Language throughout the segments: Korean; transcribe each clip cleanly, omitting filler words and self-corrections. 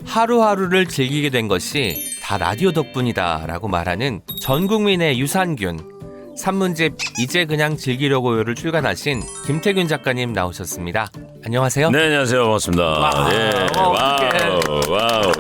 하루하루를 즐기게 된 것이 다 라디오 덕분이다 라고 말하는 전국민의 유산균, 산문집 이제 그냥 즐기려고요를 출간하신 김태균 작가님 나오셨습니다. 안녕하세요. 네, 안녕하세요. 반갑습니다. 와우, 예. 와우.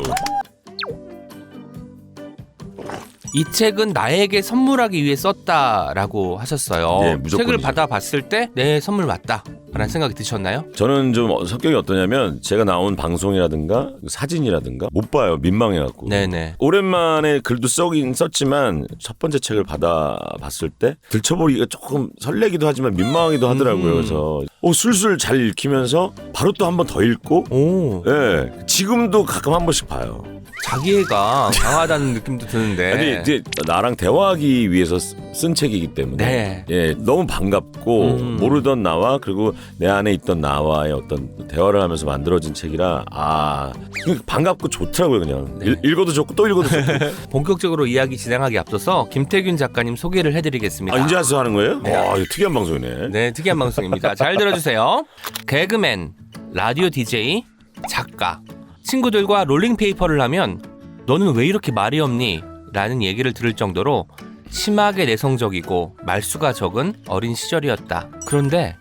이 책은 나에게 선물하기 위해 썼다라고 하셨어요. 네, 무조건이죠. 책을 받아봤을 때 내 선물 맞다 라는 생각이 드셨나요? 저는 좀 성격이 어떠냐면 제가 나온 방송이라든가 사진이라든가 못 봐요. 민망해갖고. 네네. 오랜만에 글도 써긴 썼지만 첫 번째 책을 받아봤을 때 들춰보기가 조금 설레기도 하지만 민망하기도 하더라고요. 그래서 술술 잘 읽히면서 바로 또 한 번 더 읽고 오, 예, 지금도 가끔 한 번씩 봐요. 자기애가 강하다는 느낌도 드는데. 아니 이제 나랑 대화하기 위해서 쓴 책이기 때문에 네. 예, 너무 반갑고 모르던 나와 그리고 내 안에 있던 나와의 어떤 대화를 하면서 만들어진 책이라 반갑고 좋더라고요. 그냥 네. 읽어도 좋고 또 읽어도 좋고. 본격적으로 이야기 진행하기 앞서서 김태균 작가님 소개를 해드리겠습니다. 이제 와서 하는 거예요? 네. 와, 이거 특이한 방송이네. 네, 특이한 방송입니다. 잘 들어주세요. 개그맨, 라디오 DJ, 작가, 친구들과 롤링페이퍼를 하면 너는 왜 이렇게 말이 없니? 라는 얘기를 들을 정도로 심하게 내성적이고 말수가 적은 어린 시절이었다. 그런데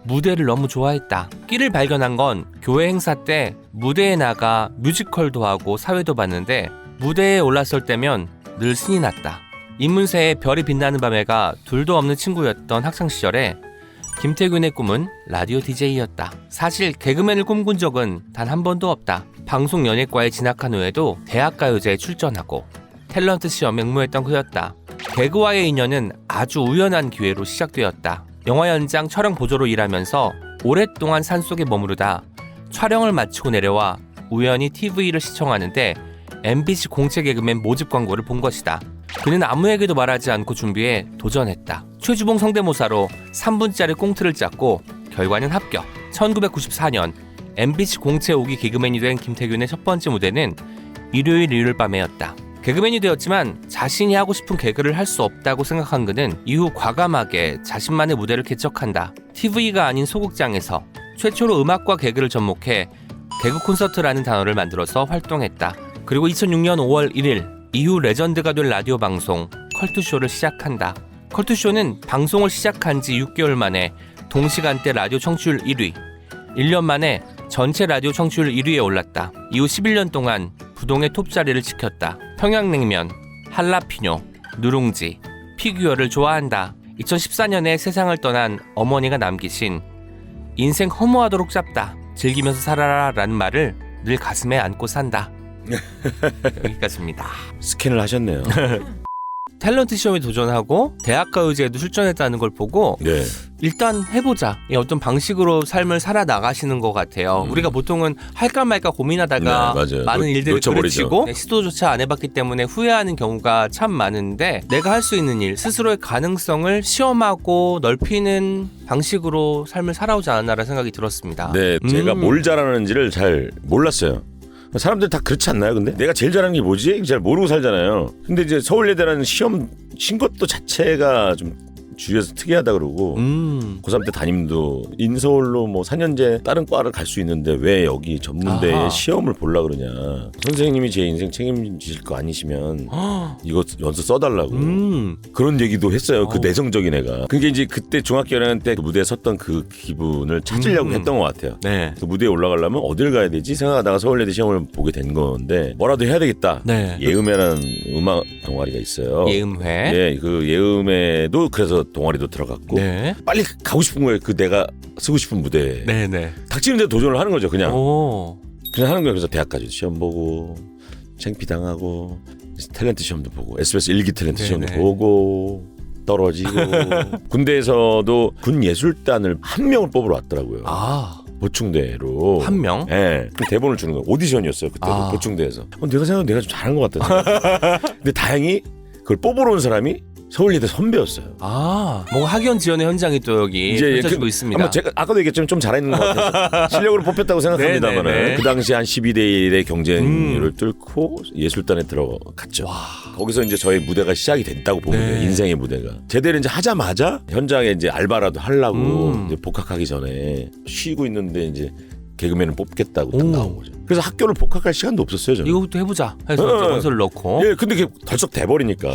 무대를 너무 좋아했다. 끼를 발견한 건 교회 행사 때 무대에 나가 뮤지컬도 하고 사회도 봤는데 무대에 올랐을 때면 늘 신이 났다. 이문세의 별이 빛나는 밤에가 둘도 없는 친구였던 학창시절에 김태균의 꿈은 라디오 DJ였다. 사실 개그맨을 꿈꾼 적은 단 한 번도 없다. 방송 연예과에 진학한 후에도 대학가요제에 출전하고 탤런트 시험에 응모했던 그였다. 개그와의 인연은 아주 우연한 기회로 시작되었다. 영화 현장 촬영 보조로 일하면서 오랫동안 산속에 머무르다 촬영을 마치고 내려와 우연히 TV를 시청하는데 MBC 공채 개그맨 모집 광고를 본 것이다. 그는 아무에게도 말하지 않고 준비해 도전했다. 최주봉 성대모사로 3분짜리 꽁트를 짰고 결과는 합격. 1994년 MBC 공채 5기 개그맨이 된 김태균의 첫 번째 무대는 일요일 밤에였다. 개그맨이 되었지만 자신이 하고 싶은 개그를 할 수 없다고 생각한 그는 이후 과감하게 자신만의 무대를 개척한다. TV가 아닌 소극장에서 최초로 음악과 개그를 접목해 개그 콘서트라는 단어를 만들어서 활동했다. 그리고 2006년 5월 1일 이후 레전드가 된 라디오 방송 컬투쇼를 시작한다. 컬투쇼는 방송을 시작한 지 6개월 만에 동시간대 라디오 청취율 1위, 1년 만에 전체 라디오 청취율 1위에 올랐다. 이후 11년 동안 부동의 톱 자리를 지켰다. 평양냉면, 할라피뇨, 누룽지, 피규어를 좋아한다. 2014년에 세상을 떠난 어머니가 남기신 인생 허무하도록 짧다, 즐기면서 살아라 라는 말을 늘 가슴에 안고 산다. 여기까지입니다. 스캔을 하셨네요. 탤런트 시험에 도전하고 대학가요제에도 출전했다는 걸 보고 네. 일단 해보자, 이 어떤 방식으로 삶을 살아나가시는 것 같아요. 우리가 보통은 할까 말까 고민하다가 네, 맞아요. 많은 일들을 놓쳐버리죠. 그르치고 시도조차 안 해봤기 때문에 후회하는 경우가 참 많은데, 내가 할 수 있는 일, 스스로의 가능성을 시험하고 넓히는 방식으로 삶을 살아오지 않았나라는 생각이 들었습니다. 네, 제가 뭘 잘하는지를 잘 몰랐어요. 사람들 다 그렇지 않나요? 근데 내가 제일 잘하는 게 뭐지? 잘 모르고 살잖아요. 근데 이제 서울예대라는 시험 친 것도 자체가 좀 주위에서 특이하다 그러고 고3 때 담임도 인서울로 뭐 4년제 다른 과를 갈 수 있는데 왜 여기 전문대에 아하. 시험을 보려 그러냐. 선생님이 제 인생 책임지실 거 아니시면 이거 연서 써달라고 그런 얘기도 했어요. 그 내성적인 애가. 그게 이제 그때 중학교 1학년 때 그 무대에 섰던 그 기분을 찾으려고 했던 것 같아요. 네. 그 무대에 올라가려면 어딜 가야 되지 생각하다가 서울예대 시험을 보게 된 건데 뭐라도 해야 되겠다. 네. 예음회라는 음악 동아리가 있어요. 예음회. 네, 그 예음회도 그래서 동아리도 들어갔고 네. 빨리 가고 싶은 거예요. 그 내가 쓰고 싶은 무대에 네네. 닥치는 데 도전을 하는 거죠. 그냥 오. 하는 거예요. 그래서 대학까지 시험 보고 창피당하고 탤런트 시험도 보고 SBS 1기 탤런트 네네. 시험도 보고 떨어지고 군대에서도 군 예술단을 한 명을 뽑으러 왔더라고요. 아, 보충대로 한 명? 네, 그 대본을 주는 거예요. 오디션이었어요. 그때 보충대에서. 내가 생각하면 내가 좀 잘한 것 같다. 근데 다행히 그걸 뽑으러 온 사람이 서울예대 선배였어요. 아, 뭔가 학연 지원의 현장이 또 여기 펼쳐지고 있습니다. 한번 제가 아까도 얘기했지만 좀 잘했는 것 같아서 실력으로 뽑혔다고 생각합니다만 네네네. 그 당시 한 12대 1의 경쟁률을 뚫고 예술단에 들어갔죠. 거기서 이제 저의 무대가 시작이 됐다고 보면 돼요. 네. 인생의 무대가. 제대를 이제 하자마자 현장에 이제 알바라도 하려고 이제 복학하기 전에 쉬고 있는데 이제 개그맨을 뽑겠다고 딱 나온 거죠. 그래서 학교를 복학할 시간도 없었어요. 저는. 이거부터 해보자 해서 이제 원서를 넣고. 예, 근데 그게 덜썩 돼버리니까.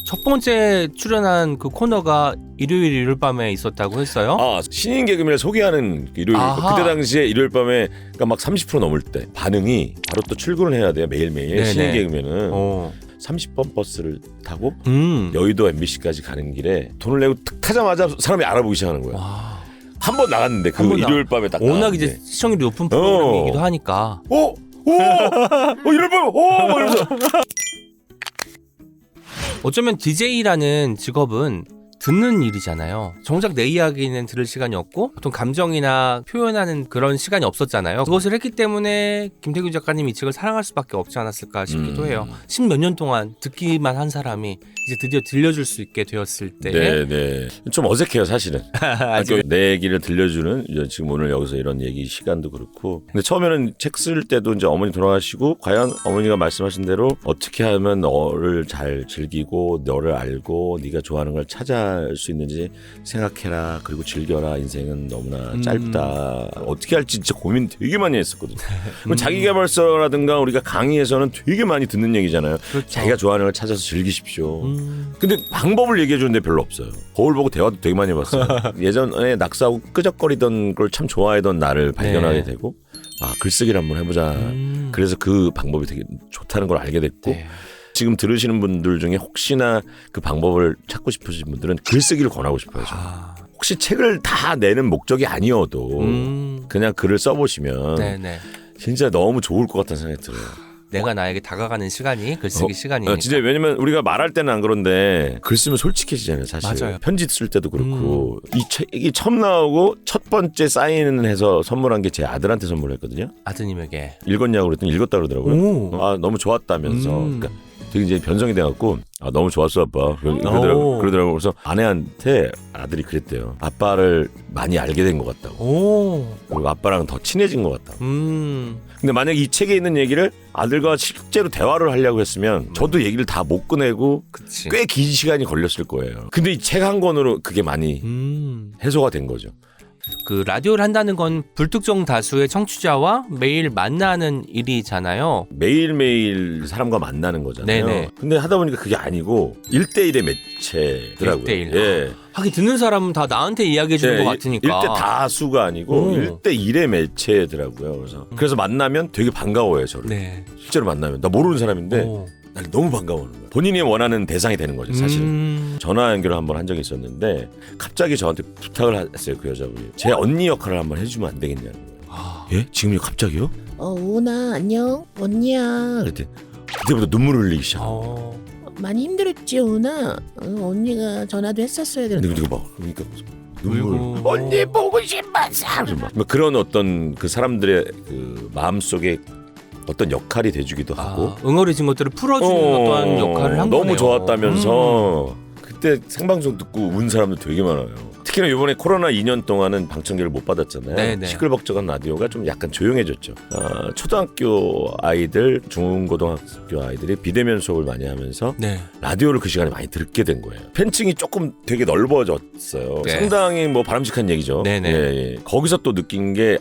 첫 번째 출연한 그 코너가 일요일 밤에 있었다고 했어요. 아, 신인 개그맨을 소개하는 일요일. 아하. 그때 당시에 일요일 밤에 그러니까 막 30% 넘을 때 반응이 바로 또 출근을 해야 돼요. 매일매일. 네네. 신인 개그맨은. 어. 30번 버스를 타고 음. 여의도 MBC까지 가는 길에 돈을 내고 탁 타자마자 사람이 알아보기 시작하는 거야. 와. 한 번 나갔는데 그 한번 일요일 밤에 딱 워낙 나갔는데. 이제 시청률이 높은 프로그램이기도 하니까. 일요일 밤에 막 이러면서 어쩌면 DJ라는 직업은 듣는 일이잖아요. 정작 내 이야기는 들을 시간이 없고 보통 감정이나 표현하는 그런 시간이 없었잖아요. 그것을 했기 때문에 김태균 작가님 이 책을 사랑할 수밖에 없지 않았을까 싶기도 해요. 10몇 년 동안 듣기만 한 사람이 이제 드디어 들려줄 수 있게 되었을 때 네. 좀 어색해요, 사실은. 아직 내 얘기를 들려주는 지금 오늘 여기서 이런 얘기 시간도 그렇고. 근데 처음에는 책 쓸 때도 이제 어머니 돌아가시고 과연 어머니가 말씀하신 대로 어떻게 하면 너를 잘 즐기고 너를 알고 네가 좋아하는 걸 찾아할 수 있는지 생각해라. 그리고 즐겨라. 인생은 너무나 짧다. 어떻게 할지 진짜 고민 되게 많이 했었거든요. 자기계발서라든가 우리가 강의에서는 되게 많이 듣는 얘기잖아요. 그렇죠. 자기가 좋아하는 걸 찾아서 즐기십시오. 근데 방법을 얘기해 주는데 별로 없어요. 거울 보고 대화도 되게 많이 해봤어요. 예전에 낙서하고 끄적거리던 걸 참 좋아하던 나를 발견하게 되고 글쓰기를 한번 해보자. 그래서 그 방법이 되게 좋다는 걸 알게 됐고 네. 지금 들으시는 분들 중에 혹시나 그 방법을 찾고 싶으신 분들은 글쓰기를 권하고 싶어요. 저는. 혹시 책을 다 내는 목적이 아니어도 그냥 글을 써보시면 네네. 진짜 너무 좋을 것 같다는 생각이 들어요. 내가 나에게 다가가는 시간이 글쓰기 시간이니까. 진짜 왜냐면 우리가 말할 때는 안 그런데 글 쓰면 솔직해지잖아요. 사실. 맞아요. 편지 쓸 때도 그렇고 이 책이 처음 나오고 첫 번째 사인해서 선물한 게 제 아들한테 선물했거든요. 아드님에게. 읽었냐고 그랬더니 읽었다 그러더라고요. 오. 너무 좋았다면서. 그러니까 되게 이제 변성이 돼갖고 너무 좋았어 아빠 그러더라고. 그래서 아내한테 아들이 그랬대요. 아빠를 많이 알게 된 것 같다고. 오. 그리고 아빠랑 더 친해진 것 같다고. 근데 만약에 이 책에 있는 얘기를 아들과 실제로 대화를 하려고 했으면 저도 얘기를 다 못 꺼내고 그치. 꽤 긴 시간이 걸렸을 거예요. 근데 이 책 한 권으로 그게 많이 해소가 된 거죠. 그 라디오를 한다는 건 불특정 다수의 청취자와 매일 만나는 일이잖아요. 매일매일 사람과 만나는 거잖아요. 네네. 근데 하다 보니까 그게 아니고 1대1의 매체더라고요. 1대1. 예. 하긴 듣는 사람은 다 나한테 이야기해 주는 것 같으니까. 1대 다수가 아니고 1대1의 매체더라고요. 그래서 만나면 되게 반가워요, 저를. 네. 실제로 만나면 나 모르는 사람인데 오. 난 너무 반가워하는 거예요. 본인이 원하는 대상이 되는 거죠, 사실은. 전화 연결을 한번 한 적이 있었는데 갑자기 저한테 부탁을 했어요, 그 여자분이. 제 언니 역할을 한번 해주면 안 되겠냐는 거예요. 예? 지금요? 갑자기요? 오나 안녕 언니야. 그랬더니 그때부터 눈물을 흘리기 시작해요. 많이 힘들었지 오나. 언니가 전화도 했었어야 되는데. 근데 그거 막 그러니까 눈물. 울고. 언니 보고 싶었어. 막 그런 어떤 그 사람들의 그 마음 속에 어떤 역할이 돼주기도 하고 응어리진 것들을 풀어주는 어떠한 역할을 한 너무 거네요. 좋았다면서 그때 생방송 듣고 운 사람들 되게 많아요. 특히나 이번에 코로나 2년 동안은 방청객을 못 받았잖아요. 네네. 시끌벅적한 라디오가 좀 약간 조용해졌죠. 초등학교 아이들, 중고등학교 아이들이 비대면 수업을 많이 하면서 네. 라디오를 그 시간에 많이 듣게 된 거예요. 팬층이 조금 되게 넓어졌어요. 네. 상당히 뭐 바람직한 얘기죠. 네네. 예. 거기서 또 느낀 게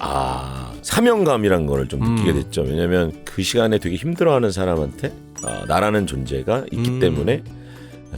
사명감이란 거를 좀 느끼게 됐죠. 왜냐하면 그 시간에 되게 힘들어하는 사람한테 나라는 존재가 있기 때문에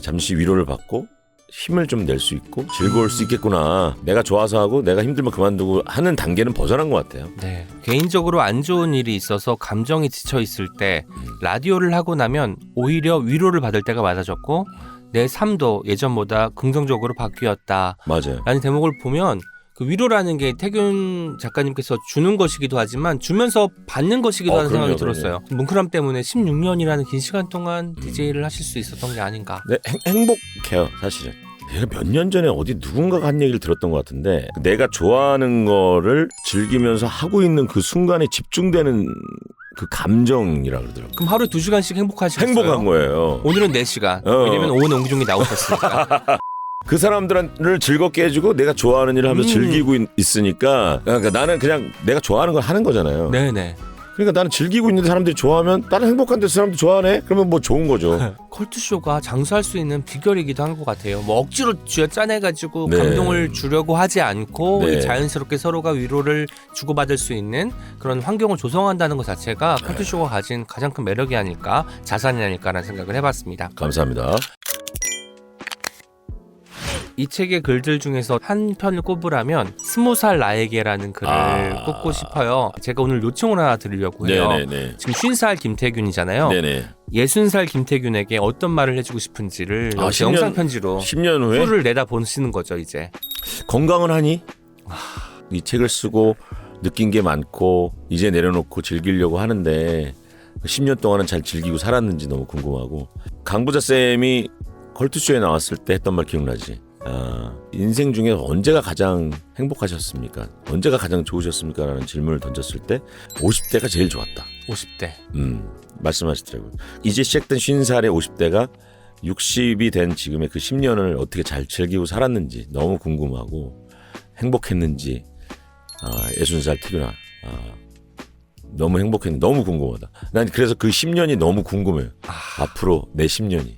잠시 위로를 받고 힘을 좀 낼 수 있고 즐거울 수 있겠구나. 내가 좋아서 하고 내가 힘들면 그만두고 하는 단계는 벗어난 것 같아요. 네. 개인적으로 안 좋은 일이 있어서 감정이 지쳐 있을 때 라디오를 하고 나면 오히려 위로를 받을 때가 많아졌고 내 삶도 예전보다 긍정적으로 바뀌었다. 맞아요. 라는 대목을 보면 그 위로라는 게 태균 작가님께서 주는 것이기도 하지만 주면서 받는 것이기도 하는 그럼요, 생각이 들었어요. 뭉클함 때문에 16년이라는 긴 시간 동안 DJ를 하실 수 있었던 게 아닌가. 네, 행복해요, 사실은. 내가 몇 년 전에 어디 누군가가 한 얘기를 들었던 것 같은데 내가 좋아하는 거를 즐기면서 하고 있는 그 순간에 집중되는 그 감정이라 그러더라고요. 그럼 하루에 2시간씩 행복하시겠어요? 행복한 거예요. 오늘은 4시간. 왜냐면 오은 옹기종이 나오셨으니까. 그 사람들을 즐겁게 해주고 내가 좋아하는 일을 하면서 즐기고 있으니까 그러니까 나는 그냥 내가 좋아하는 걸 하는 거잖아요. 네네. 그러니까 나는 즐기고 있는데 사람들이 좋아하면 나는 행복한데 사람들이 좋아하네? 그러면 뭐 좋은 거죠. 컬투쇼가 장수할 수 있는 비결이기도 한 것 같아요. 뭐 억지로 쥐어 짜내가지고 네. 감동을 주려고 하지 않고 네. 자연스럽게 서로가 위로를 주고받을 수 있는 그런 환경을 조성한다는 것 자체가 컬투쇼가 가진 가장 큰 매력이 아닐까, 자산이 아닐까라는 생각을 해봤습니다. 감사합니다. 이 책의 글들 중에서 한 편을 꼽으라면 20살 나에게라는 글을 꼽고 싶어요. 제가 오늘 요청을 하나 드리려고 해요. 네네네. 지금 50살 김태균이잖아요. 네네. 60살 김태균에게 어떤 말을 해주고 싶은지를 아, 10년 영상 편지로 10년 후에 후를 내다 보시는 거죠 이제. 건강은 하니? 이 책을 쓰고 느낀 게 많고 이제 내려놓고 즐기려고 하는데 10년 동안은 잘 즐기고 살았는지 너무 궁금하고. 강부자 쌤이 컬투쇼에 나왔을 때 했던 말 기억나지? 인생 중에 언제가 가장 행복하셨습니까? 언제가 가장 좋으셨습니까? 라는 질문을 던졌을 때 50대가 제일 좋았다. 50대. 말씀하시더라고요. 이제 시작된 50살의 50대가 60이 된 지금의 그 10년을 어떻게 잘 즐기고 살았는지 너무 궁금하고 행복했는지 60살 태균아 너무 행복했는지 너무 궁금하다. 난 그래서 그 10년이 너무 궁금해요. 앞으로 내 10년이.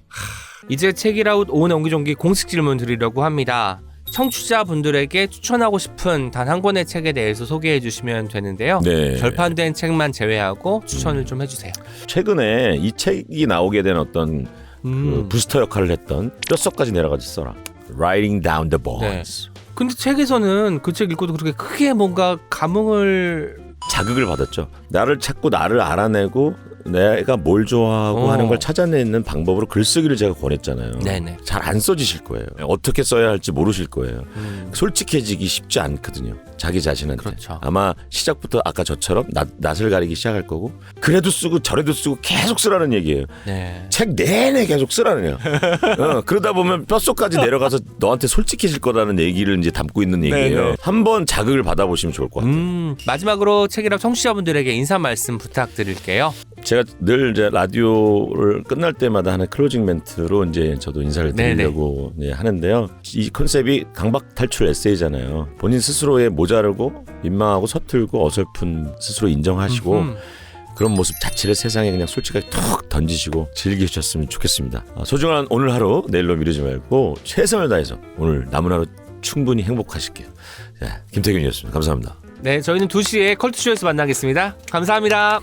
이제 책이라웃 오은 옹기종기 공식 질문 드리려고 합니다. 청취자분들에게 추천하고 싶은 단 한 권의 책에 대해서 소개해 주시면 되는데요. 네. 결판된 책만 제외하고 추천을 좀 해주세요. 최근에 이 책이 나오게 된 어떤 그 부스터 역할을 했던 뼛속까지 내려가지 써라. Writing Down the Bones. 근데 책에서는 그 책 읽고도 그렇게 크게 뭔가 감흥을 자극을 받았죠. 나를 찾고 나를 알아내고 내가 뭘 좋아하고 하는 걸 찾아내는 방법으로 글쓰기를 제가 권했잖아요. 네네. 잘 안 써지실 거예요. 어떻게 써야 할지 모르실 거예요. 솔직해지기 쉽지 않거든요. 자기 자신한테. 그렇죠. 아마 시작부터 아까 저처럼 낯을 가리기 시작할 거고 그래도 쓰고 저래도 쓰고 계속 쓰라는 얘기예요. 네. 책 내내 계속 쓰라는 얘기예요. 그러다 보면 뼛속까지 내려가서 너한테 솔직해질 거라는 얘기를 이제 담고 있는 얘기예요. 네네. 한번 자극을 받아보시면 좋을 것 같아요. 마지막으로 책이라 청취자분들에게 인사 말씀 부탁드릴게요. 제가 늘 이제 라디오를 끝날 때마다 하는 클로징 멘트로 이제 저도 인사를 드리려고 하는데요. 이 컨셉이 강박 탈출 에세이잖아요. 본인 스스로의 모자르고 민망하고 서툴고 어설픈 스스로 인정하시고 그런 모습 자체를 세상에 그냥 솔직하게 툭 던지시고 즐기셨으면 좋겠습니다. 소중한 오늘 하루 내일로 미루지 말고 최선을 다해서 오늘 남은 하루 충분히 행복하실게요. 자, 김태균이었습니다. 감사합니다. 네, 저희는 2시에 컬투쇼에서 만나겠습니다. 감사합니다.